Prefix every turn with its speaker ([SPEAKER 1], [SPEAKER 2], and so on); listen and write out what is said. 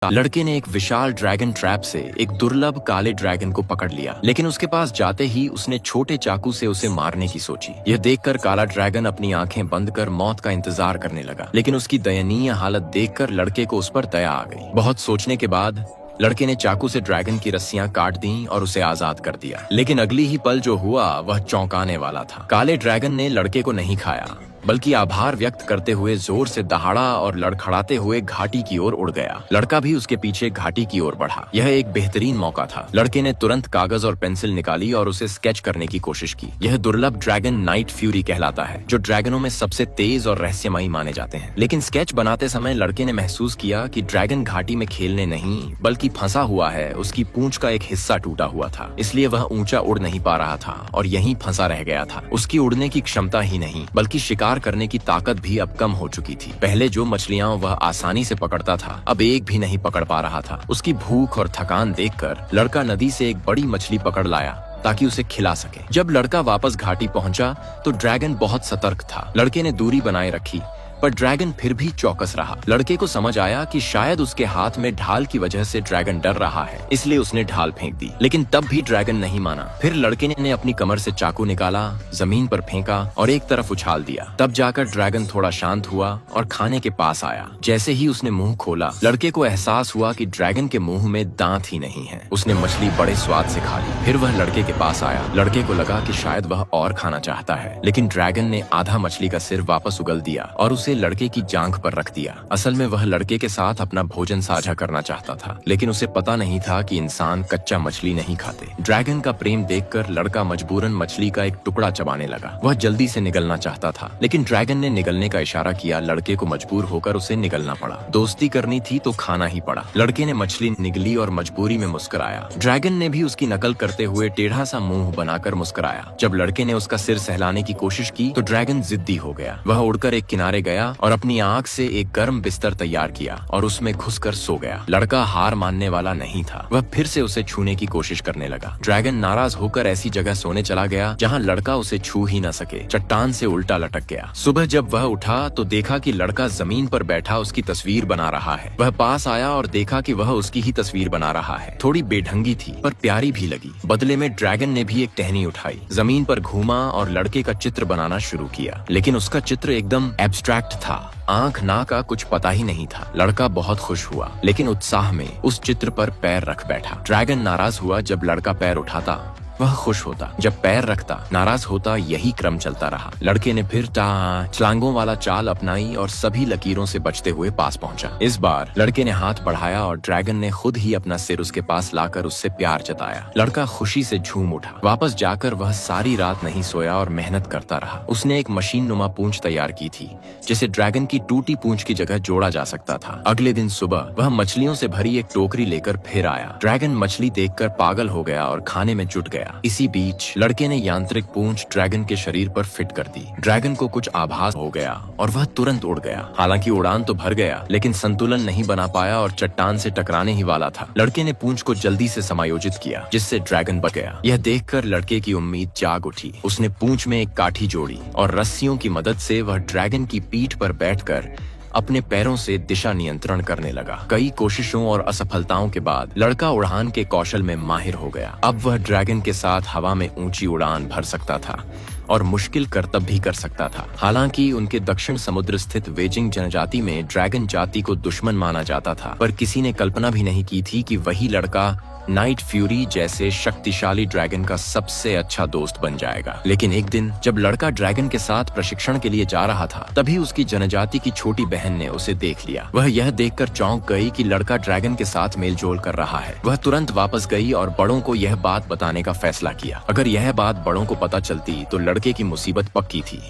[SPEAKER 1] लड़के ने एक विशाल ड्रैगन ट्रैप से एक दुर्लभ काले ड्रैगन को पकड़ लिया, लेकिन उसके पास जाते ही उसने छोटे चाकू से उसे मारने की सोची। यह देखकर काला ड्रैगन अपनी आंखें बंद कर मौत का इंतजार करने लगा, लेकिन उसकी दयनीय हालत देखकर लड़के को उस पर दया आ गई। बहुत सोचने के बाद लड़के ने चाकू से ड्रैगन की रस्सियां काट दी और उसे आजाद कर दिया। लेकिन अगली ही पल जो हुआ वह चौंकाने वाला था। काले ड्रैगन ने लड़के को नहीं खाया, बल्कि आभार व्यक्त करते हुए जोर से दहाड़ा और लड़खड़ाते हुए घाटी की ओर उड़ गया। लड़का भी उसके पीछे घाटी की ओर बढ़ा। यह एक बेहतरीन मौका था। लड़के ने तुरंत कागज और पेंसिल निकाली और उसे स्केच करने की कोशिश की। यह दुर्लभ ड्रैगन नाइट फ्यूरी कहलाता है, जो ड्रैगनों में सबसे तेज और रहस्यमयी माने जाते हैं। लेकिन स्केच बनाते समय लड़के ने महसूस किया कि ड्रैगन घाटी में खेलने नहीं बल्कि फंसा हुआ है। उसकी पूंछ का एक हिस्सा टूटा हुआ था, इसलिए वह ऊंचा उड़ नहीं पा रहा था और यहीं फंसा रह गया था। उसकी उड़ने की क्षमता ही नहीं बल्कि शिकार करने की ताकत भी अब कम हो चुकी थी। पहले जो मछलियां वह आसानी से पकड़ता था, अब एक भी नहीं पकड़ पा रहा था। उसकी भूख और थकान देखकर लड़का नदी से एक बड़ी मछली पकड़ लाया ताकि उसे खिला सके। जब लड़का वापस घाटी पहुंचा तो ड्रैगन बहुत सतर्क था। लड़के ने दूरी बनाए रखी, पर ड्रैगन फिर भी चौकस रहा। लड़के को समझ आया कि शायद उसके हाथ में ढाल की वजह से ड्रैगन डर रहा है, इसलिए उसने ढाल फेंक दी। लेकिन तब भी ड्रैगन नहीं माना। फिर लड़के ने अपनी कमर से चाकू निकाला, जमीन पर फेंका और एक तरफ उछाल दिया। तब जाकर ड्रैगन थोड़ा शांत हुआ और खाने के पास आया। जैसे ही उसने मुंह खोला, लड़के को एहसास हुआ कि ड्रैगन के मुंह में दांत ही नहीं है। उसने मछली बड़े स्वाद से खा ली। फिर वह लड़के के पास आया। लड़के को लगा कि शायद वह और खाना चाहता है, लेकिन ड्रैगन ने आधा मछली का सिर वापस उगल दिया और उसे लड़के की जांघ पर रख दिया। असल में वह लड़के के साथ अपना भोजन साझा करना चाहता था, लेकिन उसे पता नहीं था कि इंसान कच्चा मछली नहीं खाते। ड्रैगन का प्रेम देखकर लड़का मजबूरन मछली का एक टुकड़ा चबाने लगा। वह जल्दी से निगलना चाहता था, लेकिन ड्रैगन ने निगलने का इशारा किया। लड़के को मजबूर होकर उसे निगलना पड़ा। दोस्ती करनी थी तो खाना ही पड़ा। लड़के ने मछली निगली और मजबूरी में मुस्कुराया। ड्रैगन ने भी उसकी नकल करते हुए टेढ़ा सा मुंह बनाकर मुस्कुराया। जब लड़के ने उसका सिर सहलाने की कोशिश की तो ड्रैगन जिद्दी हो गया। वह उड़कर एक किनारे गया और अपनी आग से एक गर्म बिस्तर तैयार किया और उसमें घुसकर सो गया। लड़का हार मानने वाला नहीं था। वह फिर से उसे छूने की कोशिश करने लगा। ड्रैगन नाराज होकर ऐसी जगह सोने चला गया जहां लड़का उसे छू ही न सके। चट्टान से उल्टा लटक गया। सुबह जब वह उठा तो देखा कि लड़का जमीन पर बैठा उसकी तस्वीर बना रहा है। वह पास आया और देखा कि वह उसकी ही तस्वीर बना रहा है। थोड़ी बेढंगी थी पर प्यारी भी लगी। बदले में ड्रैगन ने भी एक टहनी उठाई, जमीन पर घूमा और लड़के का चित्र बनाना शुरू किया। लेकिन उसका चित्र एकदम एब्स्ट्रैक्ट था। आंख ना का कुछ पता ही नहीं था। लड़का बहुत खुश हुआ, लेकिन उत्साह में उस चित्र पर पैर रख बैठा। ड्रैगन नाराज हुआ जब लड़का पैर उठाता, वह खुश होता। जब पैर रखता, नाराज होता। यही क्रम चलता रहा। लड़के ने फिर छलांगों वाला चाल अपनाई और सभी लकीरों से बचते हुए पास पहुंचा। इस बार लड़के ने हाथ बढ़ाया और ड्रैगन ने खुद ही अपना सिर उसके पास लाकर उससे प्यार जताया। लड़का खुशी से झूम उठा। वापस जाकर वह सारी रात नहीं सोया और मेहनत करता रहा। उसने एक मशीन नुमा पूंछ तैयार की थी, जिसे ड्रैगन की टूटी पूंछ की जगह जोड़ा जा सकता था। अगले दिन सुबह वह मछलियों से भरी एक टोकरी लेकर फिर आया। ड्रैगन मछली देखकर पागल हो गया और खाने में जुट गया। इसी बीच लड़के ने यांत्रिक पूंछ ड्रैगन के शरीर पर फिट कर दी। ड्रैगन को कुछ आभास हो गया और वह तुरंत उड़ गया। हालांकि उड़ान तो भर गया, लेकिन संतुलन नहीं बना पाया और चट्टान से टकराने ही वाला था। लड़के ने पूंछ को जल्दी से समायोजित किया, जिससे ड्रैगन बच गया। यह देखकर लड़के की उम्मीद जाग उठी। उसने पूंछ में एक काठी जोड़ी और रस्सियों की मदद से वह ड्रैगन की पीठ पर बैठकर अपने पैरों से दिशा नियंत्रण करने लगा। कई कोशिशों और असफलताओं के बाद लड़का उड़ान के कौशल में माहिर हो गया। अब वह ड्रैगन के साथ हवा में ऊंची उड़ान भर सकता था और मुश्किल करतब भी कर सकता था। हालांकि उनके दक्षिण समुद्र स्थित वेजिंग जनजाति में ड्रैगन जाति को दुश्मन माना जाता था, पर किसी ने कल्पना भी नहीं की थी कि वही लड़का नाइट फ्यूरी जैसे शक्तिशाली ड्रैगन का सबसे अच्छा दोस्त बन जाएगा। लेकिन एक दिन जब लड़का ड्रैगन के साथ प्रशिक्षण के लिए जा रहा था, तभी उसकी जनजाति की छोटी बहन ने उसे देख लिया। वह यह देखकर चौंक गई कि लड़का ड्रैगन के साथ मेलजोल कर रहा है। वह तुरंत वापस गई और बड़ों को यह बात बताने का फैसला किया। अगर यह बात बड़ों को पता चलती तो लड़के की मुसीबत पक्की थी।